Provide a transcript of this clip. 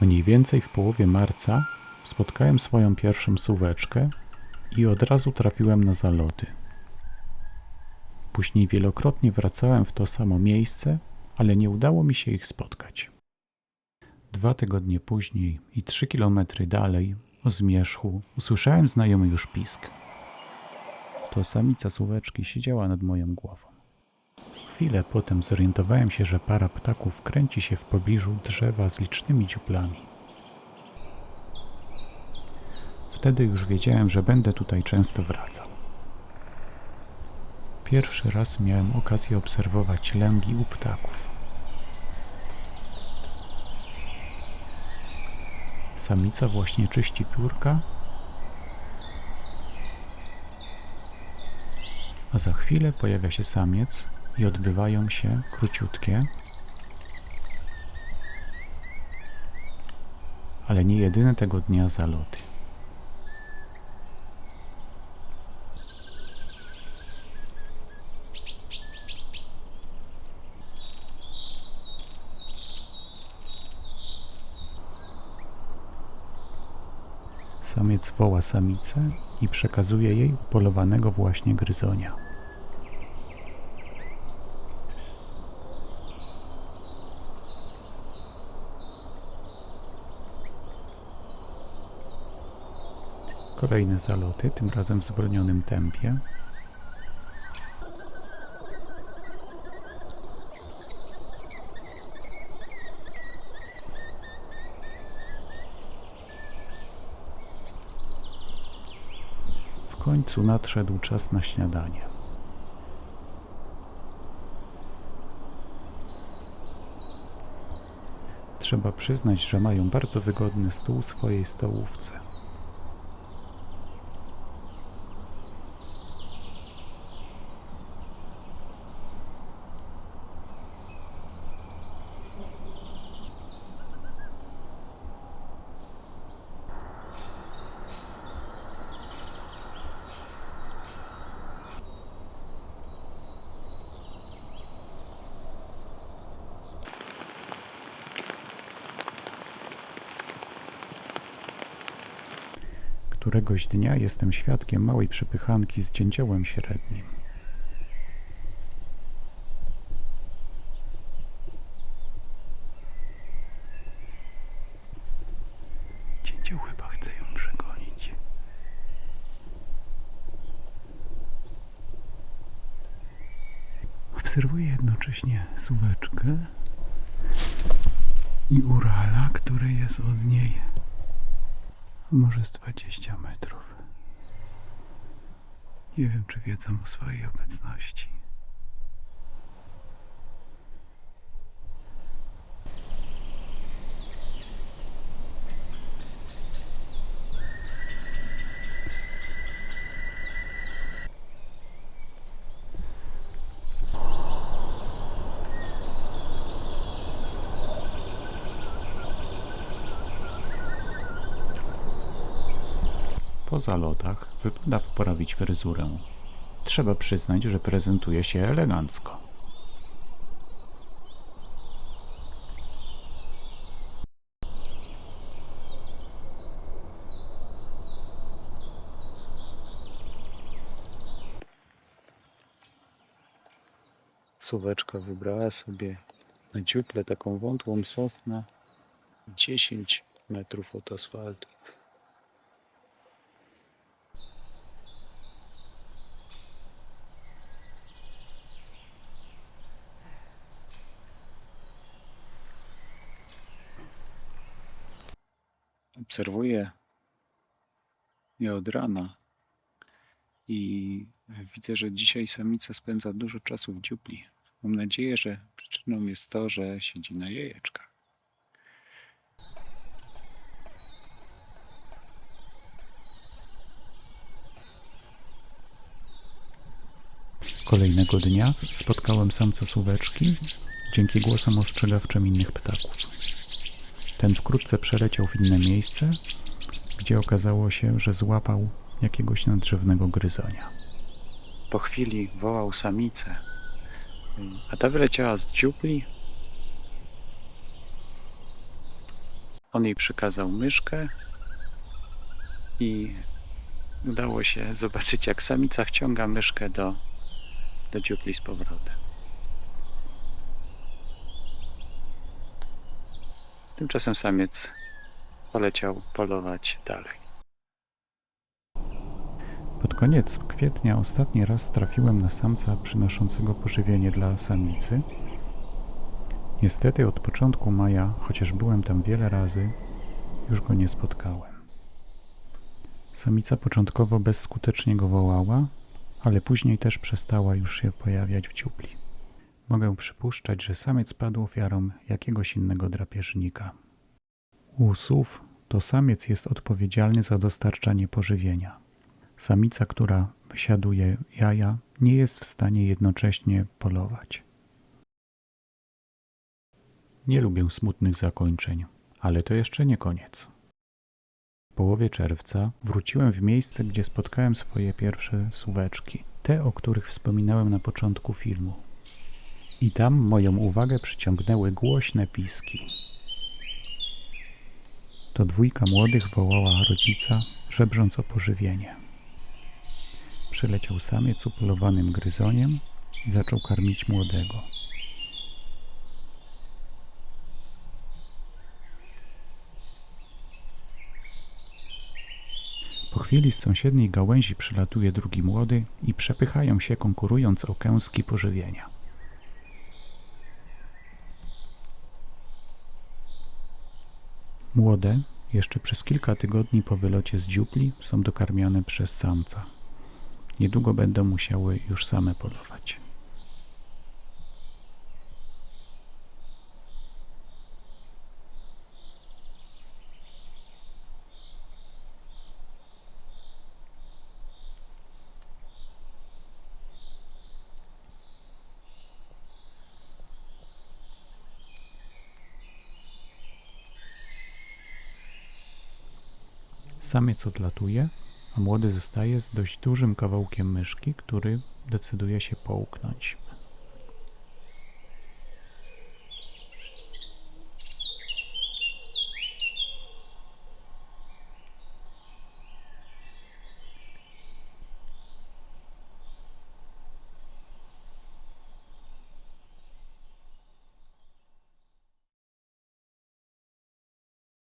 Mniej więcej w połowie marca spotkałem swoją pierwszą suweczkę i od razu trafiłem na zaloty. Później wielokrotnie wracałem w to samo miejsce, ale nie udało mi się ich spotkać. 2 tygodnie później i 3 kilometry dalej, o zmierzchu, usłyszałem znajomy już pisk. To samica suweczki siedziała nad moją głową. Chwilę potem zorientowałem się, że para ptaków kręci się w pobliżu drzewa z licznymi dziuplami. Wtedy już wiedziałem, że będę tutaj często wracał. Pierwszy raz miałem okazję obserwować lęgi u ptaków. Samica właśnie czyści piórka, a za chwilę pojawia się samiec i odbywają się króciutkie, ale nie jedyne tego dnia zaloty. Samiec woła samicę i przekazuje jej upolowanego właśnie gryzonia. Kolejne zaloty, tym razem w zwolnionym tempie. W końcu nadszedł czas na śniadanie. Trzeba przyznać, że mają bardzo wygodny stół w swojej stołówce. Któregoś dnia jestem świadkiem małej przepychanki z dzięciołem średnim. Dzięcioł chyba chce ją przegonić. Obserwuję jednocześnie suweczkę i urala, który jest od niej może z 20 metrów. Nie wiem, czy wiedzą o swojej obecności. Po zalotach wypada poprawić fryzurę. Trzeba przyznać, że prezentuje się elegancko. Suweczka wybrała sobie na dziuplę taką wątłą sosnę 10 metrów od asfaltu. Obserwuję je od rana i widzę, że dzisiaj samica spędza dużo czasu w dziupli. Mam nadzieję, że przyczyną jest to, że siedzi na jajeczkach. Kolejnego dnia spotkałem samca suweczki dzięki głosom ostrzegawczym innych ptaków. Ten wkrótce przeleciał w inne miejsce, gdzie okazało się, że złapał jakiegoś nadrzewnego gryzonia. Po chwili wołał samicę, a ta wyleciała z dziupli On jej przykazał myszkę i udało się zobaczyć, jak samica wciąga myszkę do dziupli z powrotem. Tymczasem samiec poleciał polować dalej. Pod koniec kwietnia ostatni raz trafiłem na samca przynoszącego pożywienie dla samicy. Niestety od początku maja, chociaż byłem tam wiele razy, już go nie spotkałem. Samica początkowo bezskutecznie go wołała, ale później też przestała już się pojawiać w dziupli. Mogę przypuszczać, że samiec padł ofiarą jakiegoś innego drapieżnika. U sów to samiec jest odpowiedzialny za dostarczanie pożywienia. Samica, która wysiaduje jaja, nie jest w stanie jednocześnie polować. Nie lubię smutnych zakończeń, ale to jeszcze nie koniec. W połowie czerwca wróciłem w miejsce, gdzie spotkałem swoje pierwsze suweczki, te, o których wspominałem na początku filmu. I tam moją uwagę przyciągnęły głośne piski. To dwójka młodych wołała rodzica, żebrząc o pożywienie. Przyleciał samiec upolowanym gryzoniem i zaczął karmić młodego. Po chwili z sąsiedniej gałęzi przylatuje drugi młody i przepychają się, konkurując o kęski pożywienia. Młode, jeszcze przez kilka tygodni po wylocie z dziupli, są dokarmiane przez samca. Niedługo będą musiały już same polować. Samiec odlatuje, a młody zostaje z dość dużym kawałkiem myszki, który decyduje się połknąć.